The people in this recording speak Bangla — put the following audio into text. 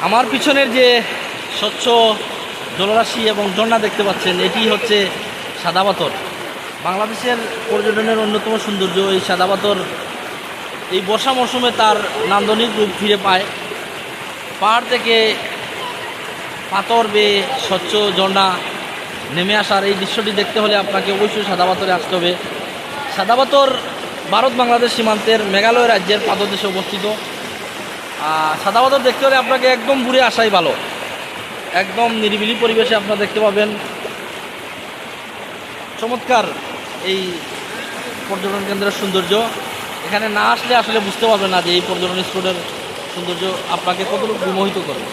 আমার পিছনের যে স্বচ্ছ জলরাশি এবং ঝর্ণা দেখতে পাচ্ছেন, এটি হচ্ছে সাদা পাথর। বাংলাদেশের পর্যটনের অন্যতম সৌন্দর্য এই সাদা পাথর এই বর্ষা মৌসুমে তার নান্দনিক রূপ ফিরে পায়। পাহাড় থেকে পাথর বেয়ে স্বচ্ছ ঝর্ণা নেমে আসার এই দৃশ্যটি দেখতে হলে আপনাকে অবশ্যই সাদা পাথরে আসতে হবে। সাদা পাথর ভারত বাংলাদেশ সীমান্তের মেঘালয় রাজ্যের পাদদেশে অবস্থিত। সাদা পাথর দেখতে হলে আপনাকে একদম ঘুরে আসাই ভালো। একদম নিরিবিলি পরিবেশে আপনারা দেখতে পাবেন চমৎকার এই পর্যটন কেন্দ্রের সৌন্দর্য। এখানে না আসলে আসলে বুঝতে পারবেন না যে এই পর্যটন স্পটের সৌন্দর্য আপনাকে কতটুকু বিমোহিত করবে।